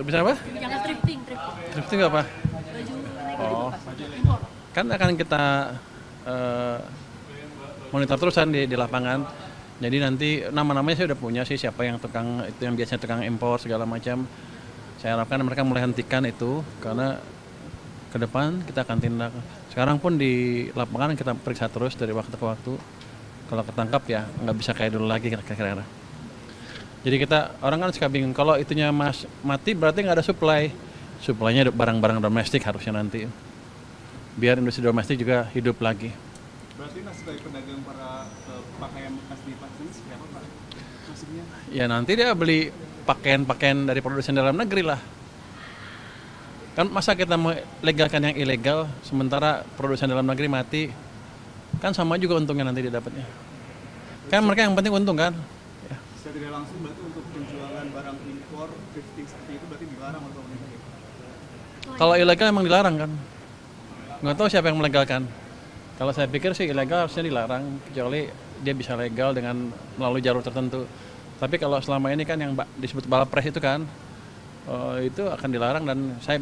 Bisa apa? Jangan thrifting. Thrifting apa? Baju Oh, impor. kan akan kita monitor terusan di lapangan. Jadi nanti nama-namanya saya udah punya sih, siapa yang tukang itu, yang biasanya tukang impor segala macam. Saya harapkan mereka mulai hentikan itu, karena ke depan kita akan tindak. Sekarang pun di lapangan kita periksa terus dari waktu ke waktu. Kalau ketangkap ya nggak bisa kayak dulu lagi kira-kira. Jadi kita orang kan suka bingung, kalau itunya mati berarti nggak ada supply. Supply-nya barang-barang domestik harusnya nanti. Biar industri domestik juga hidup lagi. Berarti nasib dari pedagang para pakaian bekas di pasar ini seperti apa Pak? Nasibnya? Ya nanti dia beli pakaian-pakaian dari produsen dalam negeri lah. Kan masa kita melegalkan yang ilegal sementara produsen dalam negeri mati, kan sama juga untungnya nanti dia dapatnya. Kan mereka yang penting untung kan. Ya. Secara tidak langsung berarti untuk penjualan barang impor, thrifting seperti itu berarti dilarang oleh pemerintah ya? Kalau ilegal emang dilarang kan. Nggak tahu siapa yang melegalkan. Kalau saya pikir sih ilegal harusnya dilarang, kecuali dia bisa legal dengan melalui jalur tertentu. Tapi kalau selama ini kan yang disebut balapres itu kan, itu akan dilarang. Dan saya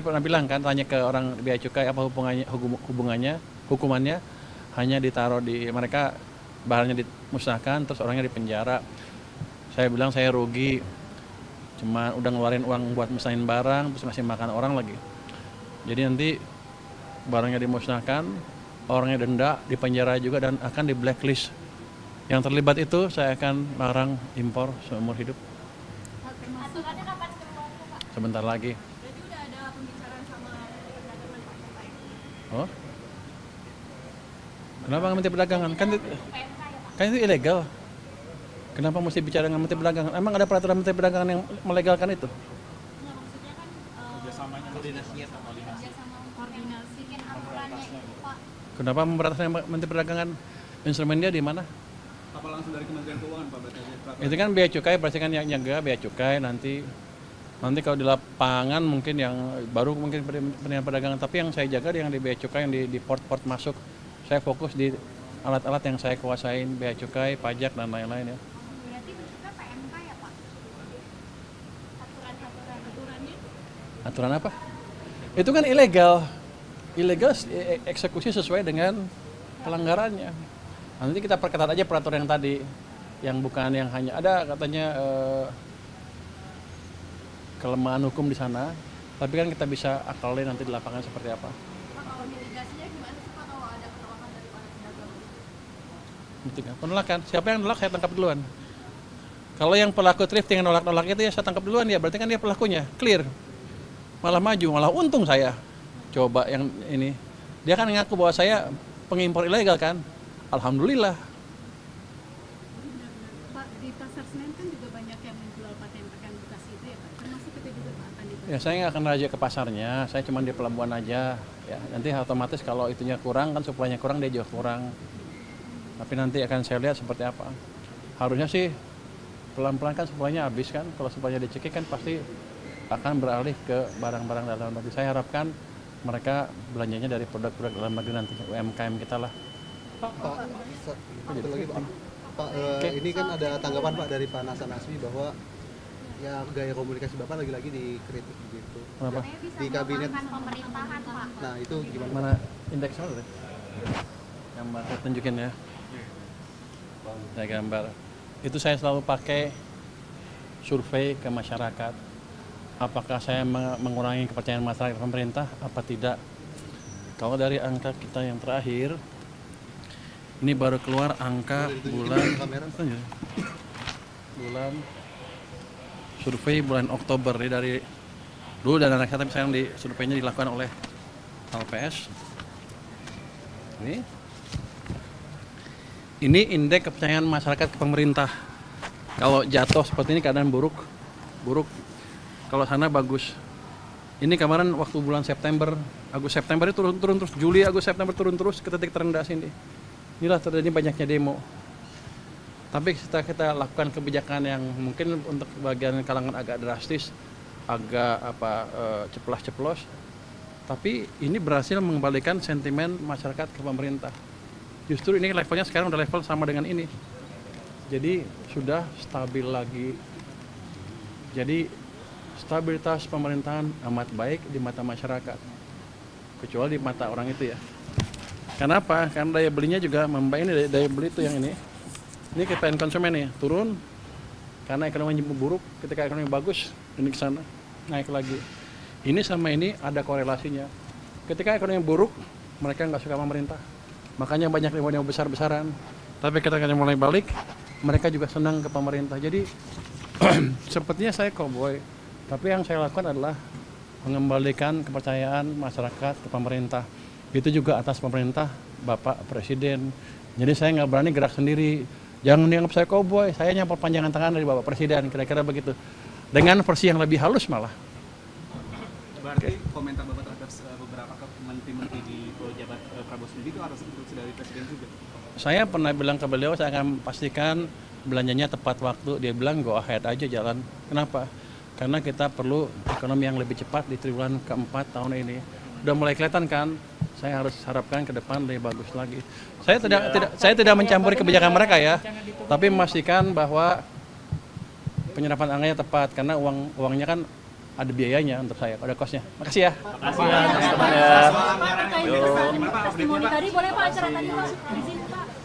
pernah bilang kan, tanya ke orang bea cukai apa hukumannya hanya ditaruh di mereka, bahannya dimusnahkan terus orangnya dipenjara. Saya bilang saya rugi, cuma udah ngeluarin uang buat musnahin barang terus ngasih makan orang lagi. Jadi nanti barangnya dimusnahkan, orangnya denda, dipenjara juga, dan akan di blacklist. Yang terlibat itu saya akan larang impor seumur hidup. Aturannya kapan keluar Pak? Sebentar lagi. Berarti udah ada pembicaraan sama Menteri Perdagangan. Oh? Kenapa nggak Menteri Perdagangan? Kan PMK ya Pak? itu ilegal. Kenapa mesti bicara dengan Menteri Perdagangan? Emang ada peraturan Menteri Perdagangan yang melegalkan itu? Nggak, maksudnya kan Kerjasamanya koordinasinya sama kerja sama koordinasikan aturannya itu Pak. Kenapa memberantasnya Menteri Perdagangan? Instrumen dia di mana? apa langsung dari Kementerian Keuangan Pak berarti peraturan? Itu kan bea cukai, pasti kan yang jaga bea cukai. Nanti kalau di lapangan mungkin yang baru mungkin Kementerian Perdagangan, tapi yang saya jaga yang di bea cukai, yang di port-port masuk. Saya fokus di alat-alat yang saya kuasain, bea cukai, pajak dan lain-lain ya. Berarti juga PMK ya Pak? Aturannya? Aturan apa? Itu kan ilegal. Ilegal eksekusi sesuai dengan pelanggarannya. Nanti kita perketat aja peraturan yang tadi, yang bukan yang hanya ada katanya kelemahan hukum di sana, tapi kan kita bisa akalin nanti di lapangan seperti apa. Pak, kalau mitigasinya gimana sih Pak kalau ada penolakan dari para pedagang? Penolakan, siapa yang nolak saya tangkap duluan. Kalau yang pelaku thrifting yang nolak itu ya saya tangkap duluan ya, berarti kan dia pelakunya, clear. Malah maju, malah untung saya. Coba yang ini, dia kan ngaku bahwa saya pengimpor ilegal kan. Alhamdulillah. Pak, di Pasar Senen kan juga banyak yang menjual pakaian bekas itu ya Pak, termasuk itu juga Pak akan dibahas. Ya saya nggak akan raja ke pasarnya, saya cuma di pelabuhan aja. Ya, nanti otomatis kalau itunya kurang kan, suplainya kurang, dia juga kurang. Tapi nanti akan saya lihat seperti apa. Harusnya sih pelan-pelan kan suplainya habis kan. Kalau suplainya dicekik kan pasti akan beralih ke barang-barang dalam negeri. Saya harapkan mereka belanjanya dari produk-produk dalam negeri nanti, UMKM kita lah. Pak, satu lagi Pak. Pak, ini kan ada tanggapan Pak dari Pak Nasan Asmi bahwa ya gaya komunikasi Bapak lagi-lagi dikritik begitu. Kenapa? Di kabinet. Pemerintahan Pak. Nah, itu gimana? Mana indeksnya deh? Gambar saya tunjukin ya. Saya gambar. Itu saya selalu pakai survei ke masyarakat. Apakah saya mengurangi kepercayaan masyarakat ke pemerintah apa tidak? Kalau dari angka kita yang terakhir, ini baru keluar angka bulan survei bulan Oktober ya, dari dulu dan anak saya, tapi sekarang surveinya dilakukan oleh LPS. Ini indeks kepercayaan masyarakat ke pemerintah. Kalau jatuh seperti ini keadaan buruk. Kalau sana bagus. Ini kemarin waktu bulan September, Agustus September itu turun terus, Juli Agustus September turun terus ke titik terendah sini. Inilah terjadi banyaknya demo. Tapi kita lakukan kebijakan yang mungkin untuk bagian kalangan agak drastis, agak ceplas-ceplos. Tapi ini berhasil mengembalikan sentimen masyarakat ke pemerintah. Justru ini levelnya sekarang udah level sama dengan ini. Jadi sudah stabil lagi. Jadi stabilitas pemerintahan amat baik di mata masyarakat, kecuali di mata orang itu ya. Kenapa? Karena daya belinya juga membaik. Ini daya beli itu yang ini kepengen konsumen nih turun karena ekonomi buruk. Ketika ekonomi bagus ini ke sana naik lagi. Ini sama ini ada korelasinya. Ketika ekonomi buruk mereka nggak suka pemerintah, makanya banyak demo besar-besaran. Tapi ketika mulai balik mereka juga senang ke pemerintah. Jadi sepertinya saya cowboy, tapi yang saya lakukan adalah mengembalikan kepercayaan masyarakat ke pemerintah. Itu juga atas pemerintah Bapak Presiden. Jadi saya nggak berani gerak sendiri. Jangan dianggap saya cowboy, saya hanya perpanjangan tangan dari Bapak Presiden, kira-kira begitu. Dengan versi yang lebih halus malah. Berarti komentar Bapak terhadap beberapa menteri-menteri di jabat Prabowo sendiri itu harus instruksi dari Presiden juga? Saya pernah bilang ke beliau, saya akan pastikan belanjanya tepat waktu. Dia bilang go ahead aja jalan. Kenapa? Karena kita perlu ekonomi yang lebih cepat di triwulan keempat tahun ini. Udah mulai kelihatan kan? Saya harus harapkan ke depan lebih bagus lagi. Saya tidak mencampuri kebijakan mereka ya, tapi memastikan bahwa penyerapan anggarannya tepat karena uangnya kan ada biayanya untuk saya, ada kosnya. Makasih ya. Testimoni tadi boleh Pak acara tadi Pak?